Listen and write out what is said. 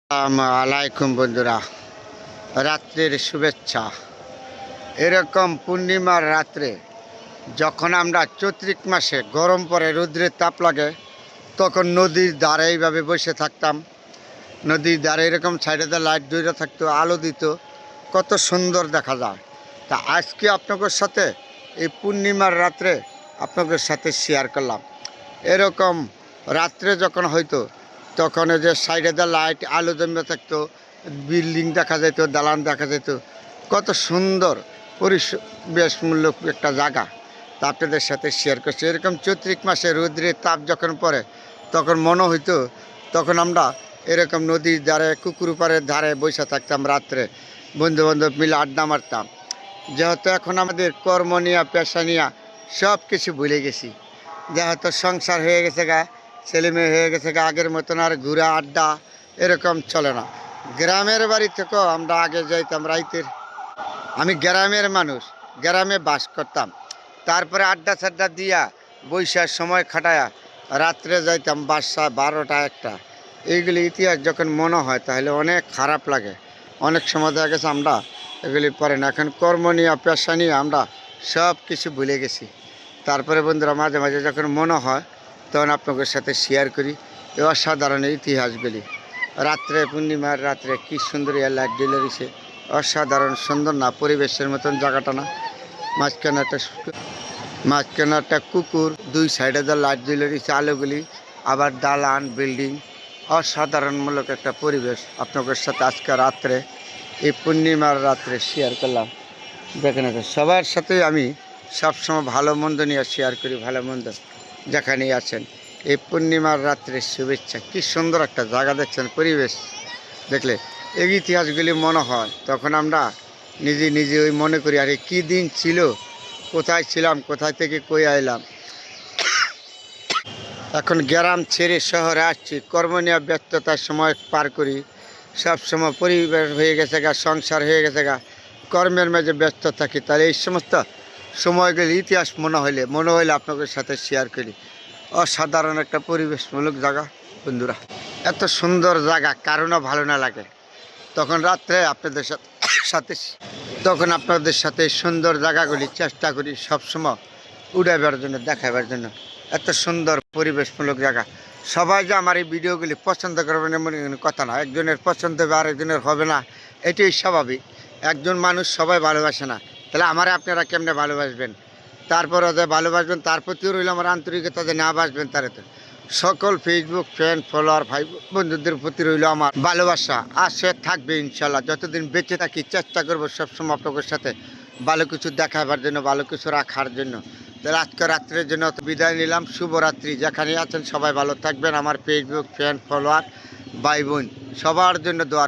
আলাইকুম বন্ধুরা, রাত্রের শুভেচ্ছা। এরকম পূর্ণিমার রাত্রে যখন আমরা চৈত্রিক মাসে গরম পরে রৌদ্রের তাপ লাগে, তখন নদীর ধারে এইভাবে বসে থাকতাম। নদীর ধারে এরকম সাইডে লাইট ধরে থাকতো, আলো দিত, কত সুন্দর দেখা যায়। তা আজকে আপনাদের সাথে এই পূর্ণিমার রাত্রে আপনাদের সাথে শেয়ার করলাম। এরকম রাত্রে যখন হয়তো তখন ওই যে সাইডে লাইট আলো জমে থাকতো, বিল্ডিং দেখা যেত, দালান দেখা যেত, কত সুন্দর পরিবেশমূলক একটা জায়গা। তা আপনাদের সাথে শেয়ার করছি। এরকম চৈত্রিক মাসে রৌদ্রের তাপ যখন পড়ে তখন মনে হইতো তখন আমরা এরকম নদীর ধারে কুকুর পাড়ের ধারে বসে থাকতাম, রাত্রে বন্ধু বান্ধব মিলে আড্ডা মারতাম। যেহেতু এখন আমাদের কর্ম নিয়া পেশা নিয়া সব কিছু ভুলে গেছি, যেহেতু সংসার হয়ে গেছে গা, ছেলে মেয়ে হয়ে গেছে গা, আগের মতন আর ঘুরা আড্ডা এরকম চলে না। গ্রামের বাড়ি থেকেও আমরা আগে যাইতাম রাইতের, আমি গ্রামের মানুষ, গ্রামে বাস করতাম। তারপরে আড্ডা সাড্ডা দিয়া বৈশাখ সময় খাটায়া রাত্রে যাইতাম বাসা 12টা 1টা। এইগুলি ইতিহাস যখন মনে হয় তাহলে অনেক খারাপ লাগে। অনেক সময় দেখা গেছে আমরা এগুলি পরে না, এখন কর্ম নিয়ে পেশা নিয়ে আমরা সব কিছু ভুলে গেছি। তারপরে বন্ধুরা মাঝে মাঝে যখন মনে হয় তখন আপনাদের সাথে শেয়ার করি এই অসাধারণ ইতিহাসগুলি। রাত্রে পূর্ণিমার রাত্রে কী সুন্দর লাইট জ্বলে রয়েছে, অসাধারণ সুন্দর না? পরিবেশের মতন জায়গাটা না? মাঝখানে একটা কুকুর, দুই সাইডে যে লাইট জ্বলে রয়েছে আলোগুলি, আবার দালান বিল্ডিং, অসাধারণমূলক একটা পরিবেশ আপনাদের সাথে আজকে রাত্রে এই পূর্ণিমার রাত্রে শেয়ার করলাম। দেখেন সবার সাথে আমি সবসময় ভালো মন্দ নিয়ে শেয়ার করি, ভালো মন্দ যেখানেই আছেন। এই পূর্ণিমার রাত্রে শুভেচ্ছা। কি সুন্দর একটা জায়গা দেখছেন, পরিবেশ দেখলে এই ইতিহাসগুলি মনে হয়, তখন আমরা নিজে নিজে ওই মনে করি আরে কী দিন ছিল, কোথায় ছিলাম, কোথায় থেকে কই আইলাম। এখন গ্রাম ছেড়ে শহরে আসছি, কর্ম নিয়ে ব্যস্ততার সময় পার করি, সব সময় পরিবার হয়ে গেছে গা, সংসার হয়ে গেছে গা, কর্মের মাঝে ব্যস্ত থাকি। তাহলে এই সমস্ত সময়গুলি ইতিহাস মনে হইলে আপনাদের সাথে শেয়ার করি। অসাধারণ একটা পরিবেশমূলক জায়গা বন্ধুরা, এত সুন্দর জায়গা কারণও ভালো না লাগে। তখন রাত্রে আপনাদের সাথে তখন আপনাদের সাথে সুন্দর জায়গাগুলি চেষ্টা করি সবসময় উড়াবার জন্য, দেখাবার জন্য। এত সুন্দর পরিবেশমূলক জায়গা। সবাই যে আমার এই ভিডিওগুলি পছন্দ করবেন এমন কোনো কথা না। একজনের পছন্দ হবে আরেকজনের হবে না, এটাই স্বাভাবিক। একজন মানুষ সবাই ভালোবাসে না, তাহলে আমারে আপনারা কেমনে ভালোবাসবেন? তারপরে যে ভালোবাসবেন তার প্রতিও রইল আমার আন্তরিকতা, যে না বাসবেন তারে তো সকল ফেসবুক ফ্রেন্ড ফলোয়ার ভাই বন্ধুদের প্রতি রইল আমার ভালোবাসা। আসে থাকবে ইনশাল্লাহ, যতদিন বেঁচে থাকি চেষ্টা করবো সবসময় আপনাদের সাথে ভালো কিছু দেখাবার জন্য, ভালো কিছু রাখার জন্য। তাহলে আজকে রাত্রের জন্য বিদায় নিলাম। শুভরাত্রি। যেখানে আছেন সবাই ভালো থাকবেন। আমার ফেসবুক ফ্রেন্ড ফলোয়ার ভাই বোন সবার জন্য দোয়া।